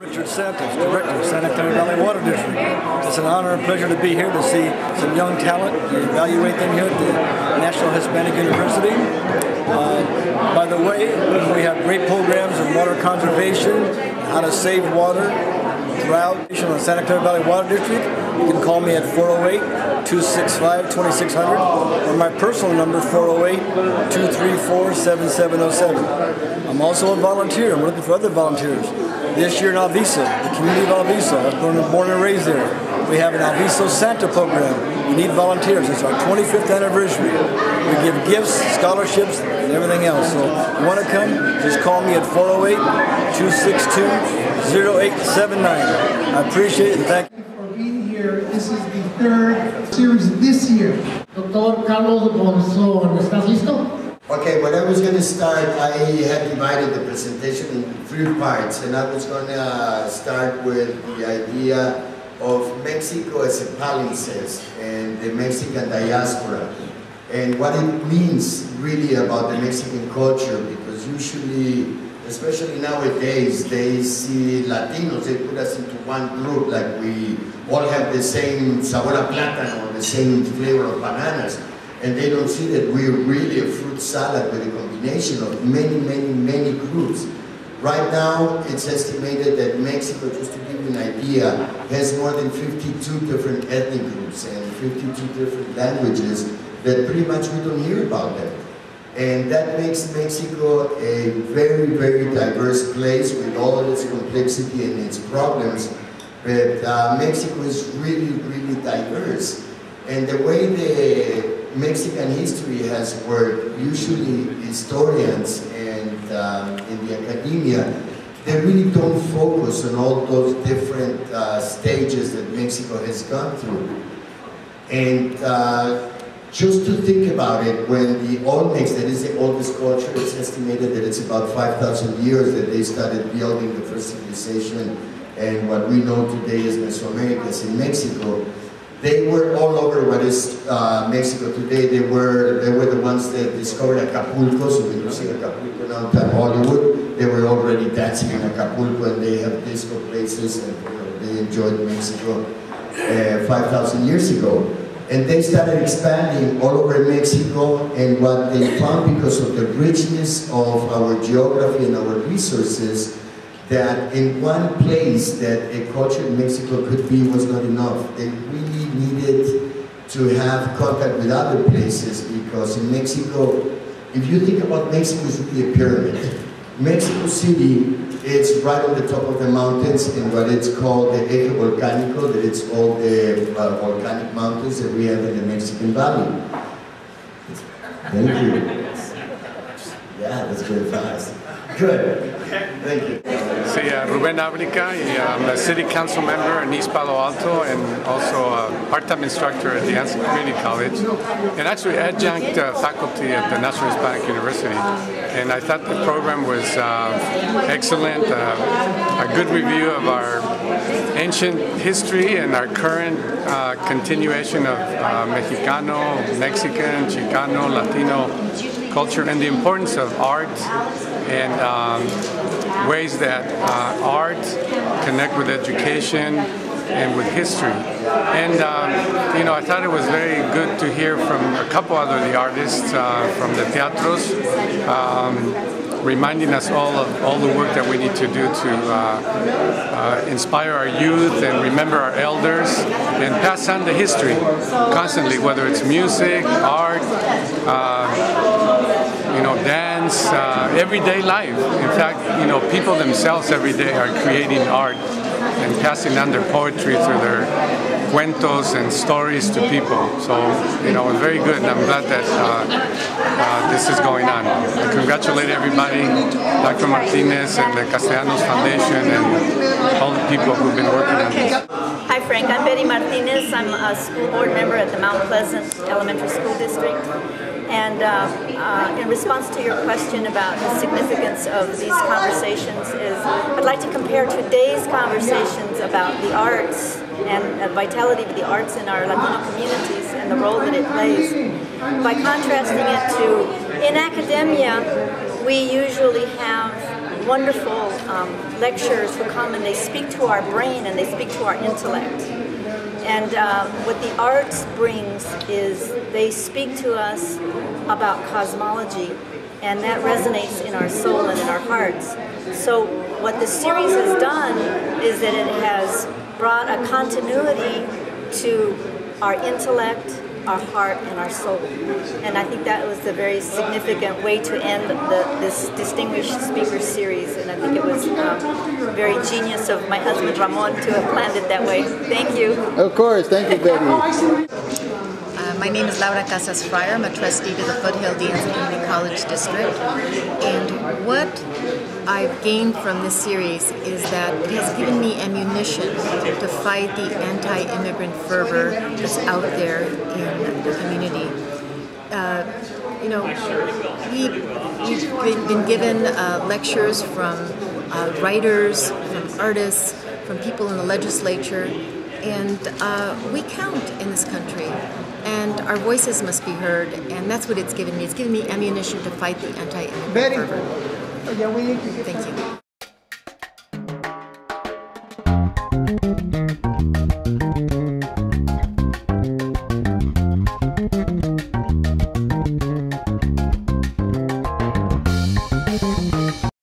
Richard Santos, Director of Santa Clara Valley Water District. It's an honor and pleasure to be here to see some young talent and evaluate them here at the National Hispanic University. By the way, we have great programs in water conservation, how to save water throughout the Santa Clara Valley Water District. You can call me at 408-265-2600 or my personal number 408-234-7707. I'm also a volunteer. I'm looking for other volunteers. This year in Alviso, the community of Alviso, I was born and raised there. We have an Alviso Santa program. We need volunteers. It's our 25th anniversary. We give gifts, scholarships, and everything else. So if you want to come, just call me at 408-262-0879. I appreciate it and thank you. For being here. This is the third series this year. Dr. Carlos Bonzón, ¿estás listo? Okay, when I was going to start, I had divided the presentation in 3 parts, and I was going to start with the idea of Mexico as a palimpsest and the Mexican diaspora, and what it means really about the Mexican culture, because usually, especially nowadays, they see Latinos, they put us into one group, like we all have the same sabor a plátano, the same flavor of bananas. And they don't see that we're really a fruit salad with a combination of many groups. Right now, it's estimated that Mexico, just to give you an idea, has more than 52 different ethnic groups and 52 different languages that pretty much we don't hear about them. And that makes Mexico a very diverse place with all of its complexity and its problems. But Mexico is really diverse. And the way the Mexican history has worked, usually historians and in the academia, they really don't focus on all those different stages that Mexico has gone through. And just to think about it, when the Olmecs, that is the oldest culture, it's estimated that it's about 5,000 years that they started building the first civilization and what we know today as Mesoamericas in Mexico. They were all over what is Mexico today. They were the ones that discovered Acapulco, so when you see Acapulco now in Hollywood, they were already dancing in Acapulco, and they have disco places, and they enjoyed Mexico 5,000 years ago. And they started expanding all over Mexico, and what they found, because of the richness of our geography and our resources, that in one place that a culture in Mexico could be was not enough. They really needed to have contact with other places, because in Mexico, if you think about Mexico, it's really a pyramid. Mexico City, it's right on the top of the mountains in what it's called the Eje Volcánico, that it's all the volcanic mountains that we have in the Mexican Valley. Thank you. Yeah, that's very fast. Good. Thank you. Sí, Rubén Ábrica, I'm a city council member in East Palo Alto and also a part-time instructor at the Anson Community College, and actually adjunct faculty at the National Hispanic University. And I thought the program was excellent, a good review of our ancient history and our current continuation of Mexicano, Mexican, Chicano, Latino culture, and the importance of art and ways that art connect with education and with history. And you know, I thought it was very good to hear from a couple other the artists from the teatros, reminding us all of all the work that we need to do to inspire our youth and remember our elders and pass on the history constantly, whether it's music, art, you know, dance, everyday life. In fact, you know, people themselves every day are creating art and passing on their poetry through their cuentos and stories to people. So, you know, it's very good, and I'm glad that this is going on. I congratulate everybody, Dr. Martinez and the Castellanos Foundation and all the people who've been working on this. Hi Frank, I'm Betty Martinez. I'm a school board member at the Mount Pleasant Elementary School District. And in response to your question about the significance of these conversations, I'd like to compare today's conversations about the arts and the vitality of the arts in our Latino communities and the role that it plays, by contrasting it to, in academia, we usually have wonderful lecturers who come and they speak to our brain and they speak to our intellect. And what the arts brings is they speak to us about cosmology, and that resonates in our soul and in our hearts. So what the series has done is that it has brought a continuity to our intellect, our heart, and our soul. And I think that was a very significant way to end this Distinguished Speaker Series, and I think it was very genius of my husband Ramon to have planned it that way. Thank you. Of course, thank you, Betty. My name is Laura Casas Fryer. I'm a trustee to the Foothill Dance and Community College District. And what I've gained from this series is that it has given me ammunition to fight the anti-immigrant fervor that's out there in the community. You know, we've been given lectures from writers, from artists, from people in the legislature, and we count in this country. And our voices must be heard, and that's what it's given me. It's given me ammunition to fight the anti-immigrant fervor. Thank you.